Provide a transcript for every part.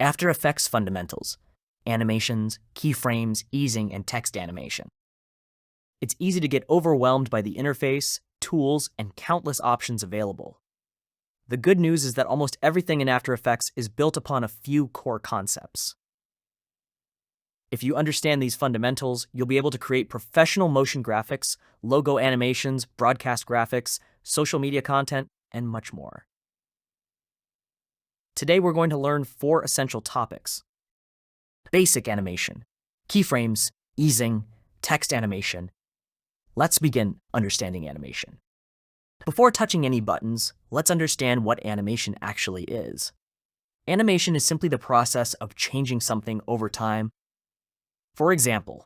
After Effects fundamentals: animations, keyframes, easing, and text animation. It's easy to get overwhelmed by the interface, tools, and countless options available. The good news is that almost everything in After Effects is built upon a few core concepts. If you understand these fundamentals, you'll be able to create professional motion graphics, logo animations, broadcast graphics, social media content, and much more. Today we're going to learn 4 essential topics: basic animation, keyframes, easing, text animation. Let's begin understanding animation. Before touching any buttons, let's understand what animation actually is. Animation is simply the process of changing something over time. For example,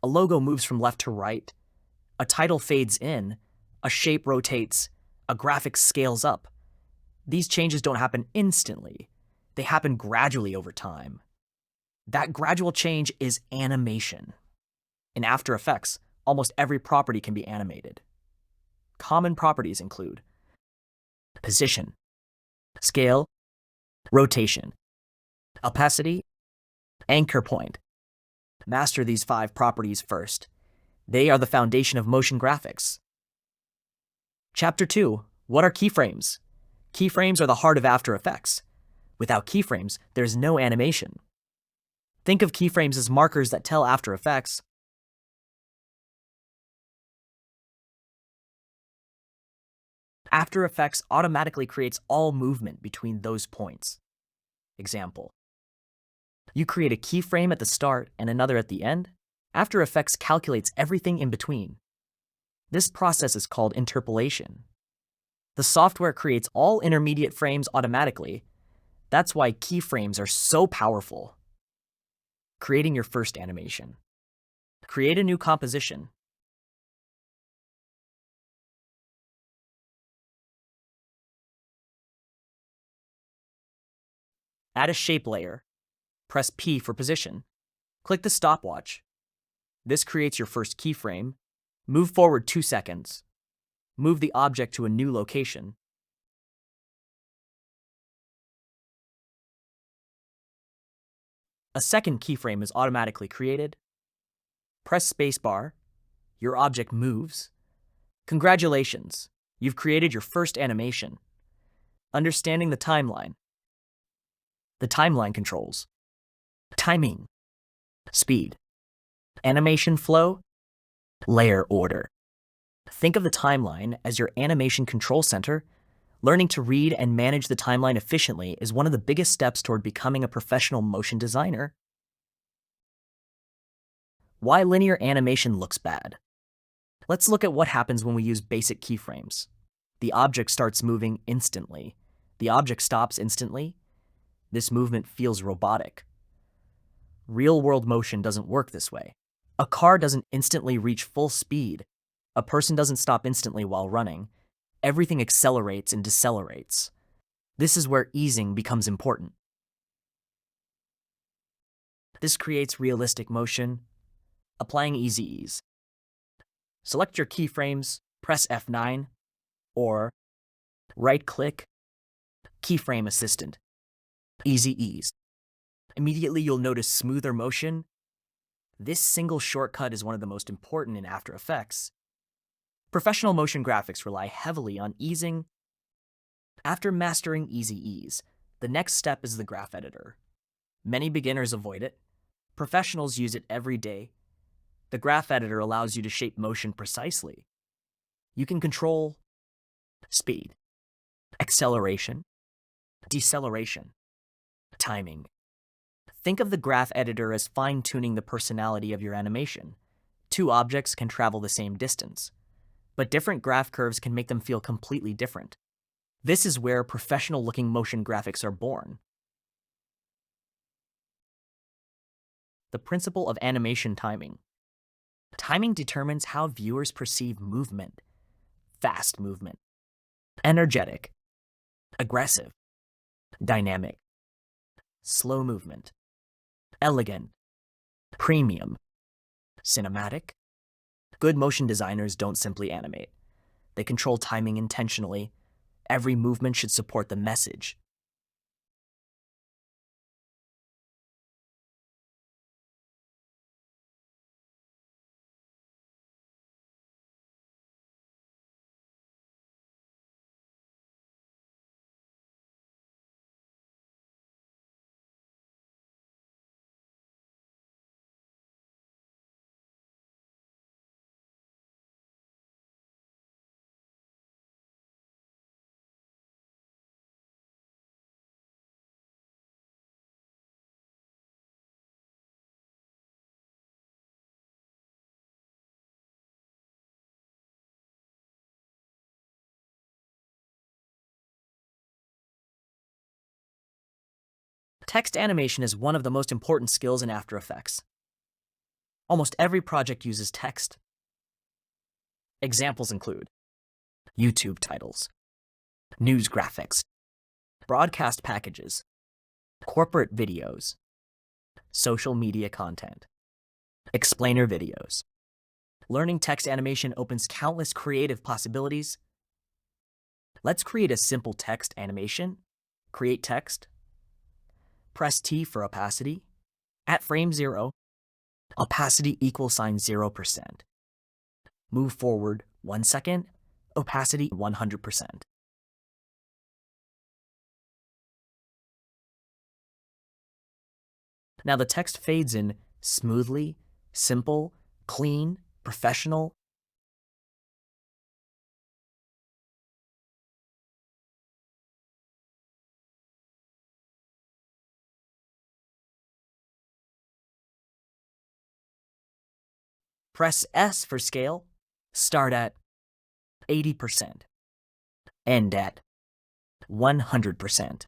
a logo moves from left to right, a title fades in, a shape rotates, a graphic scales up. These changes don't happen instantly. They happen gradually over time. That gradual change is animation. In After Effects, almost every property can be animated. Common properties include position, scale, rotation, opacity, anchor point. Master these 5 properties first. They are the foundation of motion graphics. Chapter 2. What are keyframes? Keyframes are the heart of After Effects. Without keyframes, there's no animation. Think of keyframes as markers that tell After Effects After Effects automatically creates all movement between those points. Example: you create a keyframe at the start and another at the end. After Effects calculates everything in between. This process is called interpolation. The software creates all intermediate frames automatically. That's why keyframes are so powerful. Creating your first animation. Create a new composition. Add a shape layer. Press P for position. Click the stopwatch. This creates your first keyframe. Move forward 2 seconds. Move the object to a new location. A second keyframe is automatically created. Press spacebar. Your object moves. Congratulations, you've created your first animation. Understanding the timeline. The timeline controls timing, speed, animation flow, layer order. Think of the timeline as your animation control center. Learning to read and manage the timeline efficiently is one of the biggest steps toward becoming a professional motion designer. Why linear animation looks bad. Let's look at what happens when we use basic keyframes. The object starts moving instantly. The object stops instantly. This movement feels robotic. Real-world motion doesn't work this way. A car doesn't instantly reach full speed. A person doesn't stop instantly while running. Everything accelerates and decelerates. This is where easing becomes important. This creates realistic motion. Applying Easy Ease. Select your keyframes, press F9, or right-click, Keyframe Assistant. Easy Ease. Immediately you'll notice smoother motion. This single shortcut is one of the most important in After Effects. Professional motion graphics rely heavily on easing. After mastering Easy Ease, the next step is the graph editor. Many beginners avoid it. Professionals use it every day. The graph editor allows you to shape motion precisely. You can control speed, acceleration, deceleration, timing. Think of the graph editor as fine-tuning the personality of your animation. 2 objects can travel the same distance, but different graph curves can make them feel completely different. This is where professional-looking motion graphics are born. The principle of animation timing. Timing determines how viewers perceive movement. Fast movement, energetic, aggressive, dynamic, slow movement, elegant, premium, cinematic. Good motion designers don't simply animate. They control timing intentionally. Every movement should support the message. Text animation is one of the most important skills in After Effects. Almost every project uses text. Examples include YouTube titles, news graphics, broadcast packages, corporate videos, social media content, explainer videos. Learning text animation opens countless creative possibilities. Let's create a simple text animation. Create text. Press T for opacity. At frame 0, opacity =0%. Move forward 1 second, opacity 100%. Now the text fades in smoothly, simple, clean, professional. Press S for scale. Start at 80%. End at 100%.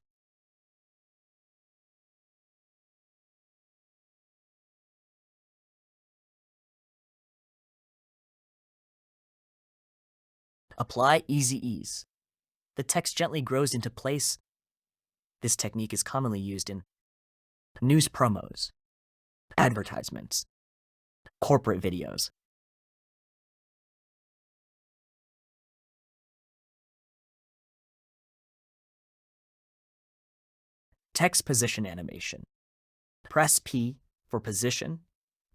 Apply Easy Ease. The text gently grows into place. This technique is commonly used in news promos, advertisements, corporate videos. Text position animation. Press P for position.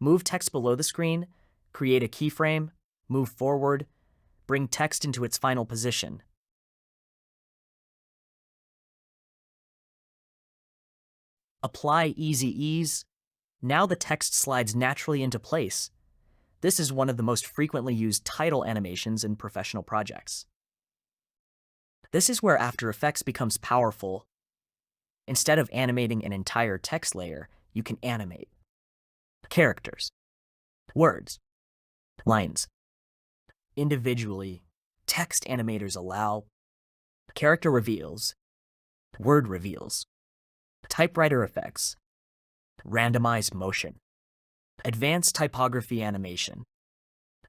Move text below the screen, create a keyframe, move forward, bring text into its final position. Apply Easy Ease. Now the text slides naturally into place. This is one of the most frequently used title animations in professional projects. This is where After Effects becomes powerful. Instead of animating an entire text layer, you can animate characters, words, lines. Individually, text animators allow character reveals, word reveals, typewriter effects, randomized motion, advanced typography animation.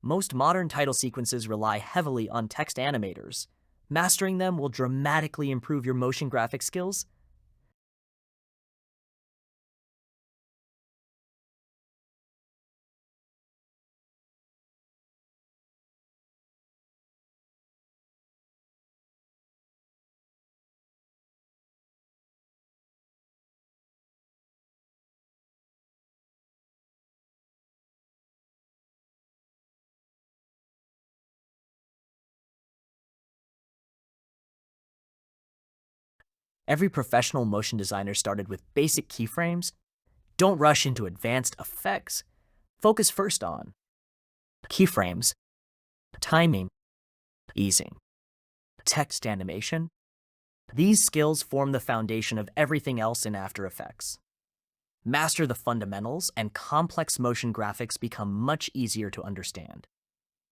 Most modern title sequences rely heavily on text animators. Mastering them will dramatically improve your motion graphic skills. Every professional motion designer started with basic keyframes. Don't rush into advanced effects. Focus first on keyframes, timing, easing, text animation. These skills form the foundation of everything else in After Effects. Master the fundamentals, and complex motion graphics become much easier to understand.